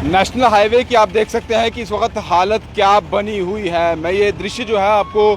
National highway की आप देख सकते हैं कि इस वक्त हालत क्या बनी हुई है। मैं ये दृश्य जो है आपको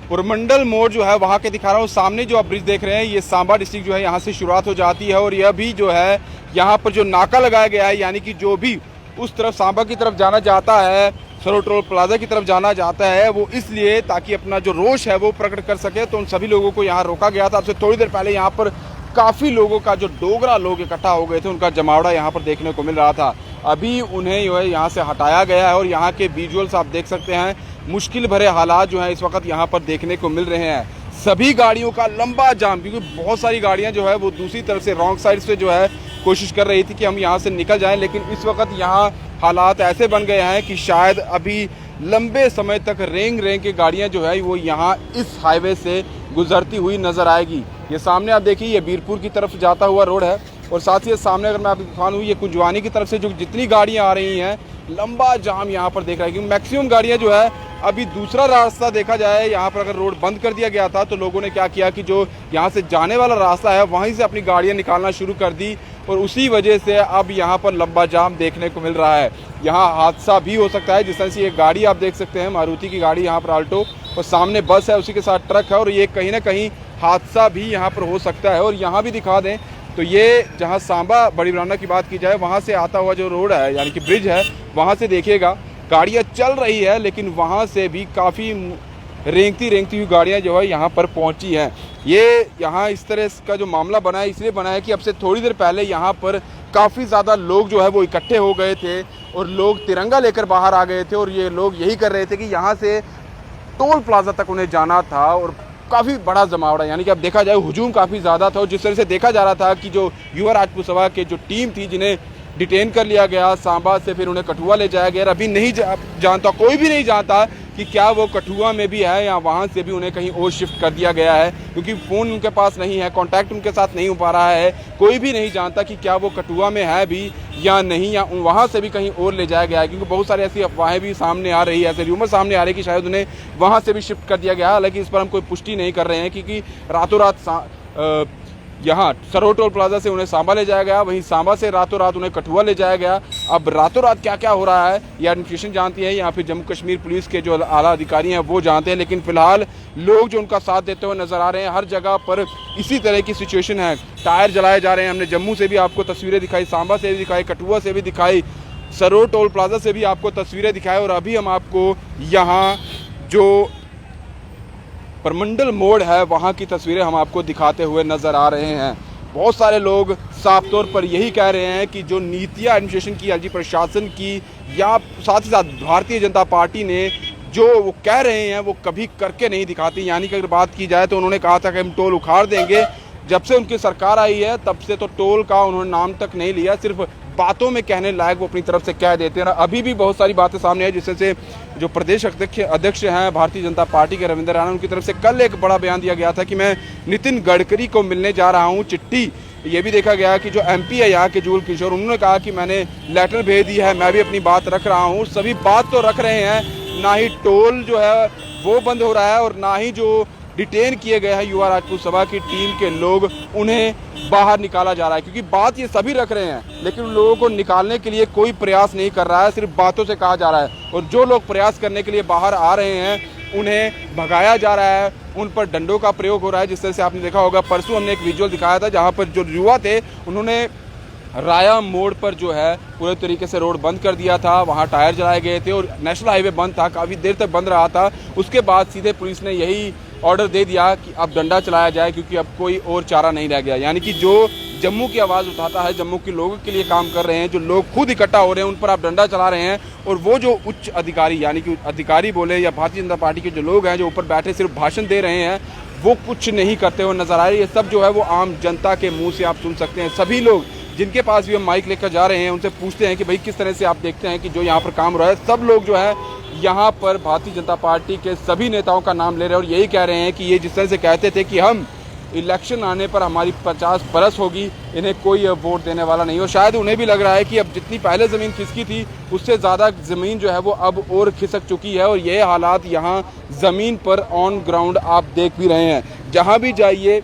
पुरमंडल मोड़ जो है वहाँ के दिखा रहा हूँ। सामने जो आप ब्रिज देख रहे हैं ये सांबा डिस्ट्रिक्ट जो है यहाँ से शुरुआत हो जाती है और यह भी जो है यहाँ पर जो नाका लगाया गया है, यानी कि जो भी उस तरफ सांबा की तरफ जाना चाहता है, सरो टोल प्लाजा की तरफ जाना चाहता है, वो इसलिए ताकि अपना जो रोष है वो प्रकट कर सके। तो उन सभी लोगों को यहाँ रोका गया था। अब से थोड़ी देर पहले यहाँ पर काफ़ी लोगों का जो डोगरा लोग इकट्ठा हो गए थे, उनका जमावड़ा यहाँ पर देखने को मिल रहा था। अभी उन्हें जो है यहाँ से हटाया गया है और यहाँ के विजुअल्स आप देख सकते हैं। मुश्किल भरे हालात जो हैं इस वक्त यहाँ पर देखने को मिल रहे हैं। सभी गाड़ियों का लंबा जाम, क्योंकि बहुत सारी गाड़ियाँ जो है वो दूसरी तरफ से रॉन्ग साइड से जो है कोशिश कर रही थी कि हम यहाँ से निकल जाएं, लेकिन इस वक्त यहाँ हालात ऐसे बन गए हैं कि शायद अभी लंबे समय तक रेंग के गाड़ियाँ जो है वो यहाँ इस हाईवे से गुजरती हुई नजर आएगी। ये सामने आप देखिए, ये बीरपुर की तरफ जाता हुआ रोड है और साथ ही सामने अगर मैं आपको दिखाऊं ये कुंजवानी की तरफ से जो जितनी गाड़ियां आ रही हैं, लंबा जाम यहाँ पर देख रहा है। क्योंकि मैक्सिमम गाड़ियां जो है अभी दूसरा रास्ता देखा जाए, यहाँ पर अगर रोड बंद कर दिया गया था तो लोगों ने क्या किया कि जो यहाँ से जाने वाला रास्ता है वहीं से अपनी गाड़ियाँ निकालना शुरू कर दी और उसी वजह से अब यहाँ पर लंबा जाम देखने को मिल रहा है। यहाँ हादसा भी हो सकता है। जिस तरह से ये गाड़ी आप देख सकते हैं, मारुति की गाड़ी यहाँ पर आल्टो, और सामने बस है, उसी के साथ ट्रक है और ये कहीं ना कहीं हादसा भी यहाँ पर हो सकता है। और यहाँ भी दिखा दें तो ये जहाँ सांबा बड़ी ब्राह्मणा की बात की जाए, वहाँ से आता हुआ जो रोड है यानी कि ब्रिज है, वहाँ से देखिएगा गाड़ियाँ चल रही है, लेकिन वहाँ से भी काफ़ी रेंगती हुई गाड़ियाँ जो है यहाँ पर पहुँची हैं। ये यहाँ इस तरह का जो मामला बना है इसलिए बना है कि अब से थोड़ी देर पहले यहाँ पर काफ़ी ज़्यादा लोग जो है वो इकट्ठे हो गए थे और लोग तिरंगा लेकर बाहर आ गए थे और ये लोग यही कर रहे थे कि यहाँ से टोल प्लाजा तक उन्हें जाना था और काफ़ी बड़ा जमावड़ा, यानी कि अब देखा जाए हुजूम काफ़ी ज़्यादा था। और जिस तरह से देखा जा रहा था कि जो युवा राजपूत सभा के जो टीम थी जिन्हें डिटेन कर लिया गया सांबा से, फिर उन्हें कठुआ ले जाया गया। अभी नहीं जानता, कोई भी नहीं जानता कि क्या वो कठुआ में भी है या वहाँ से भी उन्हें कहीं और शिफ्ट कर दिया गया है, क्योंकि फ़ोन उनके पास नहीं है, कॉन्टैक्ट उनके साथ नहीं हो पा रहा है। कोई भी नहीं जानता कि क्या वो कठुआ में है भी या नहीं, या वहाँ से भी कहीं और ले जाया गया है। क्योंकि बहुत सारी ऐसी अफवाहें भी सामने आ रही है, ऐसे र्यूमर सामने आ रही है कि शायद उन्हें वहाँ से भी शिफ्ट कर दिया गया। हालांकि इस पर हम कोई पुष्टि नहीं कर रहे हैं, क्योंकि रातों रात यहाँ सरो टोल प्लाजा से उन्हें सांबा ले जाया गया, वहीं सांबा से रातों रात उन्हें कठुआ ले जाया गया। अब रातों रात क्या क्या हो रहा है ये एडमिनिस्ट्रेशन जानती है या फिर जम्मू कश्मीर पुलिस के जो आला अधिकारी हैं वो जानते हैं, लेकिन फिलहाल लोग जो उनका साथ देते हुए नजर आ रहे हैं। हर जगह पर इसी तरह की सिचुएशन है, टायर जलाए जा रहे हैं। हमने जम्मू से भी आपको तस्वीरें दिखाई, सांबा से भी दिखाई, कठुआ से भी दिखाई, सरो टोल प्लाजा से भी आपको तस्वीरें दिखाई और अभी हम आपको यहाँ जो पुरमंडल मोड़ है वहाँ की तस्वीरें हम आपको दिखाते हुए नज़र आ रहे हैं। बहुत सारे लोग साफ तौर पर यही कह रहे हैं कि जो नीतियाँ एडमिनिस्ट्रेशन की, एलजी प्रशासन की या साथ ही साथ भारतीय जनता पार्टी ने जो वो कह रहे हैं वो कभी करके नहीं दिखाती। यानी कि अगर बात की जाए तो उन्होंने कहा था कि हम टोल उखाड़ देंगे। जब से उनकी सरकार आई है तब से तो टोल का उन्होंने नाम तक नहीं लिया, सिर्फ बातों में कहने लायक वो अपनी तरफ से कह देते हैं। अभी भी बहुत सारी बातें सामने है, जिससे से जो प्रदेश अध्यक्ष हैं भारतीय जनता पार्टी के रविंद्र राणा, उनकी तरफ से कल एक बड़ा बयान दिया गया था कि मैं नितिन गडकरी को मिलने जा रहा हूं। चिट्ठी ये भी देखा गया कि जो एमपी है यहाँ के जुगल किशोर, उन्होंने कहा कि मैंने लेटर भेज दिया है, मैं भी अपनी बात रख रहा हूँ। सभी बात तो रख रहे हैं, ना ही टोल जो है वो बंद हो रहा है और ना ही जो डिटेन किए गए हैं युवा राजपूत सभा की टीम के लोग उन्हें बाहर निकाला जा रहा है। क्योंकि बात ये सभी रख रहे हैं लेकिन उन लोगों को निकालने के लिए कोई प्रयास नहीं कर रहा है, सिर्फ बातों से कहा जा रहा है। और जो लोग प्रयास करने के लिए बाहर आ रहे हैं उन्हें भगाया जा रहा है, उन पर डंडों का प्रयोग हो रहा है। जिस तरह से आपने देखा होगा, परसों हमने एक विजुअल दिखाया था जहाँ पर जो युवा थे उन्होंने राया मोड़ पर जो है पूरे तरीके से रोड बंद कर दिया था, वहाँ टायर जलाए गए थे और नेशनल हाईवे बंद था, काफ़ी देर तक बंद रहा था। उसके बाद सीधे पुलिस ने यही ऑर्डर दे दिया कि अब डंडा चलाया जाए, क्योंकि अब कोई और चारा नहीं रह गया। यानी कि जो जम्मू की आवाज़ उठाता है, जम्मू के लोगों के लिए काम कर रहे हैं, जो लोग खुद इकट्ठा हो रहे हैं, उन पर आप डंडा चला रहे हैं। और वो जो उच्च अधिकारी यानी कि अधिकारी बोले या भारतीय जनता पार्टी के जो लोग हैं जो ऊपर बैठे सिर्फ भाषण दे रहे हैं, वो कुछ नहीं करते हुए नजर आ रहे हैं। ये सब जो है वो आम जनता के मुँह से आप सुन सकते हैं। सभी लोग जिनके पास भी हम माइक लेकर जा रहे हैं उनसे पूछते हैं कि भाई किस तरह से आप देखते हैं कि जो यहाँ पर काम हो रहा है। सब लोग जो है यहाँ पर भारतीय जनता पार्टी के सभी नेताओं का नाम ले रहे हैं और यही कह रहे हैं कि ये जिस तरह से कहते थे कि हम इलेक्शन आने पर हमारी 50 बरस होगी, इन्हें कोई वोट देने वाला नहीं। और शायद उन्हें भी लग रहा है कि अब जितनी पहले ज़मीन खिसकी थी उससे ज़्यादा ज़मीन जो है वो अब और खिसक चुकी है। और ये हालात यहाँ ज़मीन पर ऑन ग्राउंड आप देख भी रहे हैं। जहाँ भी जाइए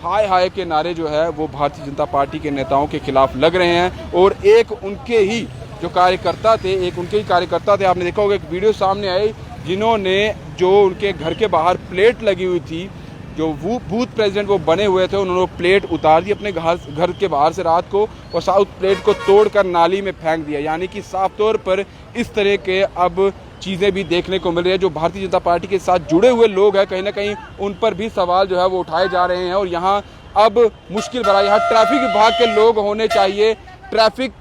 हाय हाय के नारे जो है वो भारतीय जनता पार्टी के नेताओं के खिलाफ लग रहे हैं और एक उनके ही जो कार्यकर्ता थे, एक उनके ही कार्यकर्ता थे, आपने देखा होगा एक वीडियो सामने आई जिन्होंने जो उनके घर के बाहर प्लेट लगी हुई थी, जो वो बूथ प्रेसिडेंट वो बने हुए थे, उन्होंने प्लेट उतार दी अपने घर के बाहर से रात को और साउथ प्लेट को तोड़कर नाली में फेंक दिया। यानी कि साफ तौर पर इस तरह के अब चीज़ें भी देखने को मिल रही है। जो भारतीय जनता पार्टी के साथ जुड़े हुए लोग हैं, कहीं ना कहीं उन पर भी सवाल जो है वो उठाए जा रहे हैं। और यहाँ अब मुश्किल भरा, यहाँ ट्रैफिक विभाग के लोग होने चाहिए। ट्रैफिक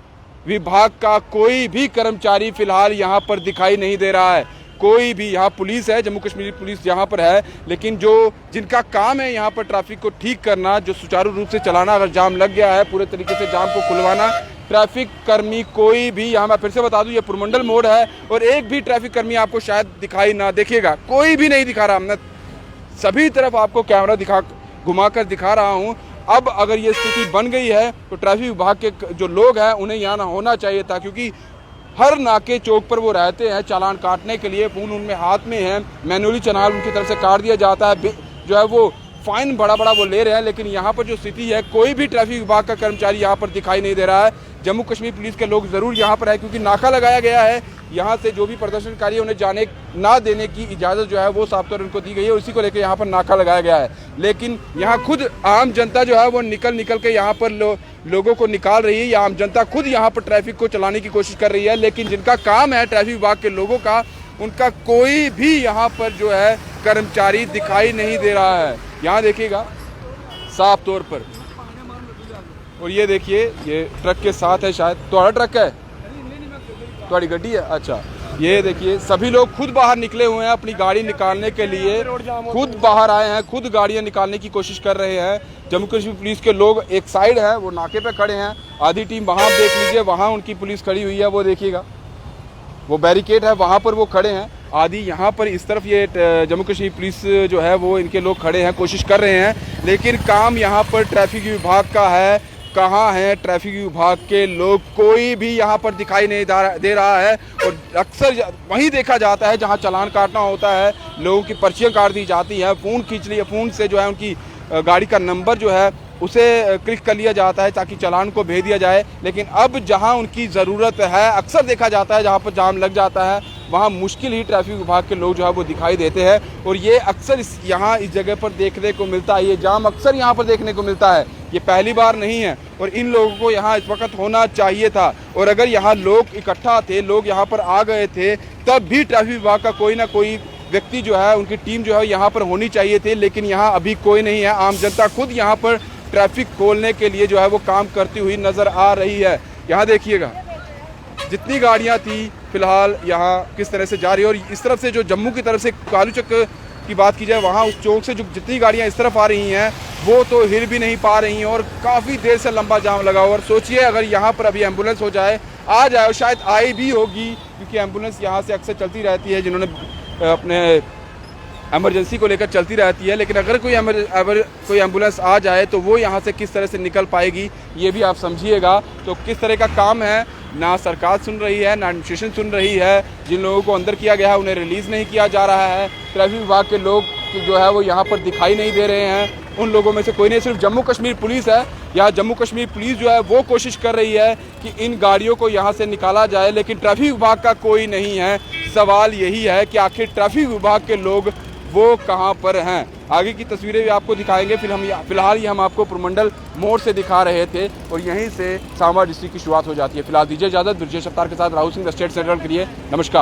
विभाग का कोई भी कर्मचारी फिलहाल यहाँ पर दिखाई नहीं दे रहा है। कोई भी, यहाँ पुलिस है, जम्मू कश्मीर पुलिस यहाँ पर है, लेकिन जो जिनका काम है यहाँ पर ट्रैफिक को ठीक करना, जो सुचारू रूप से चलाना, अगर जाम लग गया है पूरे तरीके से जाम को खुलवाना, ट्रैफिक कर्मी कोई भी, यहाँ मैं फिर से बता दूं ये पुरमंडल मोड़ है और एक भी ट्रैफिक कर्मी आपको शायद दिखाई ना देखेगा, कोई भी नहीं दिखा रहा। हमने सभी तरफ आपको कैमरा घुमाकर दिखा रहा हूँ। अब अगर ये स्थिति बन गई है तो ट्रैफिक विभाग के जो लोग हैं उन्हें यहाँ ना होना चाहिए था, क्योंकि हर नाके चौक पर वो रहते हैं चालान काटने के लिए। फोन उनमें हाथ में है, मैनुअली चालान उनकी तरफ से काट दिया जाता है, जो है वो फाइन बड़ा बड़ा वो ले रहे हैं। लेकिन यहाँ पर जो स्थिति है, कोई भी ट्रैफिक विभाग का कर्मचारी यहाँ पर दिखाई नहीं दे रहा है। जम्मू कश्मीर पुलिस के लोग ज़रूर यहाँ पर है, क्योंकि नाका लगाया गया है। यहाँ से जो भी प्रदर्शनकारी उन्हें जाने ना देने की इजाज़त जो है वो साफ तौर उनको दी गई है, उसी को लेकर यहाँ पर नाका लगाया गया है। लेकिन यहाँ खुद आम जनता जो है वो निकल के यहाँ पर लोगों को निकाल रही है। या आम जनता खुद यहाँ पर ट्रैफिक को चलाने की कोशिश कर रही है, लेकिन जिनका काम है ट्रैफिक विभाग के लोगों का, उनका कोई भी यहाँ पर जो है कर्मचारी दिखाई नहीं दे रहा है। यहाँ देखिएगा साफ तौर पर। और ये देखिए, ये ट्रक के साथ है, शायद तुम्हारा ट्रक है, तुम्हारी गड्डी है, अच्छा। ये देखिए सभी लोग खुद बाहर निकले हुए हैं अपनी गाड़ी निकालने के लिए, खुद बाहर आए हैं, खुद गाड़ियां निकालने की कोशिश कर रहे हैं। जम्मू कश्मीर पुलिस के लोग एक साइड है, वो नाके पे खड़े हैं, आधी टीम वहाँ देख लीजिए, वहाँ उनकी पुलिस खड़ी हुई है, वो देखिएगा वो बैरिकेड है, वहाँ पर वो खड़े हैं। आदि यहाँ पर इस तरफ ये जम्मू कश्मीर पुलिस जो है वो इनके लोग खड़े हैं, कोशिश कर रहे हैं। लेकिन काम यहाँ पर ट्रैफिक विभाग का है। कहाँ हैं ट्रैफिक विभाग के लोग? कोई भी यहाँ पर दिखाई नहीं दे रहा है। और अक्सर वहीं देखा जाता है जहाँ चालान काटना होता है, लोगों की पर्चियाँ काट दी जाती हैं, फ़ोन खींच लिया, फ़ोन से जो है उनकी गाड़ी का नंबर जो है उसे क्लिक कर लिया जाता है ताकि चालान को भेज दिया जाए। लेकिन अब जहां उनकी ज़रूरत है, अक्सर देखा जाता है जहां पर जाम लग जाता है, वहां मुश्किल ही ट्रैफिक विभाग के लोग जो है वो दिखाई देते हैं। और ये अक्सर इस जगह पर देखने को मिलता है, ये जाम अक्सर यहाँ पर देखने को मिलता है, ये पहली बार नहीं है। और इन लोगों को यहाँ इस वक्त होना चाहिए था। और अगर यहाँ लोग इकट्ठा थे, लोग यहाँ पर आ गए थे, तब भी ट्रैफिक विभाग का कोई ना कोई व्यक्ति जो है, उनकी टीम जो है यहाँ पर होनी चाहिए थी। लेकिन यहाँ अभी कोई नहीं है। आम जनता खुद यहाँ पर ट्रैफिक खोलने के लिए जो है वो काम करती हुई नज़र आ रही है। यहाँ देखिएगा जितनी गाड़ियाँ थी फिलहाल यहाँ किस तरह से जा रही है। और इस तरफ से जो जम्मू की तरफ से कालू चक की बात की जाए, वहाँ उस चौक से जो जितनी गाड़ियाँ इस तरफ आ रही हैं वो तो हिल भी नहीं पा रही हैं और काफ़ी देर से लंबा जाम लगा हुआ। और सोचिए अगर यहाँ पर अभी एम्बुलेंस हो जाए, आ जाए, और शायद आई भी होगी क्योंकि एम्बुलेंस यहाँ से अक्सर चलती रहती है, जिन्होंने अपने इमरजेंसी को लेकर चलती रहती है। लेकिन अगर कोई एम्बुलेंस आ जाए तो वो यहाँ से किस तरह से निकल पाएगी, ये भी आप समझिएगा। तो किस तरह का काम है, ना सरकार सुन रही है, ना एडमिनिस्ट्रेशन सुन रही है। जिन लोगों को अंदर किया गया है उन्हें रिलीज़ नहीं किया जा रहा है। ट्रैफिक विभाग के लोग जो है वो यहाँ पर दिखाई नहीं दे रहे हैं। उन लोगों में से कोई नहीं, सिर्फ जम्मू कश्मीर पुलिस है। यहाँ जम्मू कश्मीर पुलिस जो है वो कोशिश कर रही है कि इन गाड़ियों को यहाँ से निकाला जाए, लेकिन ट्रैफिक विभाग का कोई नहीं है। सवाल यही है कि आखिर ट्रैफिक विभाग के लोग वो कहाँ पर हैं। आगे की तस्वीरें भी आपको दिखाएंगे। फिलहाल ये हम आपको पुरमंडल मोड़ से दिखा रहे थे और यहीं से सांबा डिस्ट्रिक्ट की शुरुआत हो जाती है। फिलहाल दीजिए इजाज़त। ब्रजेश अवतार के साथ राहुल सिंह, स्टेट सेंट्रल के लिए नमस्कार।